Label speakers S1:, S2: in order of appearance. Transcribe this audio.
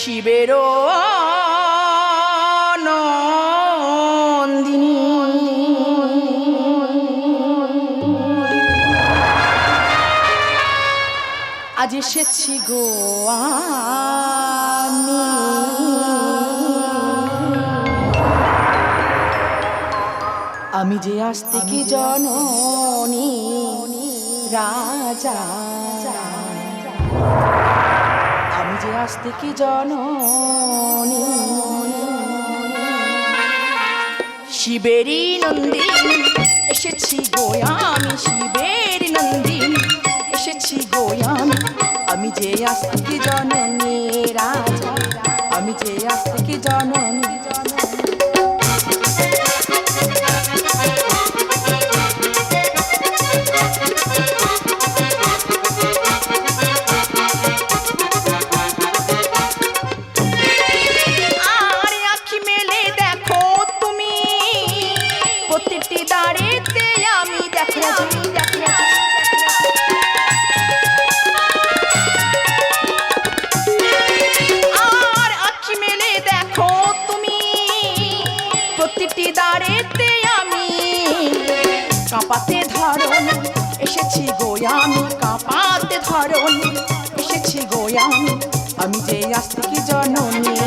S1: শিবের নন্দিনী আজ এসেছি গো আমি যে আজ থেকে জননী রাজা আমি যে আজ থেকে জননী শিবেরই নন্দিনী এসেছি গো আমি শিবের নন্দিনী এসেছি গো আমি যে আজ থেকে জননী রাজা আমি যে আজ থেকে জননী কাঁপাতে ধরন এসেছি গোয়ামি কাঁপাতে ধরন এসেছি গোয়ামি আমি যে আজ থেকে জননী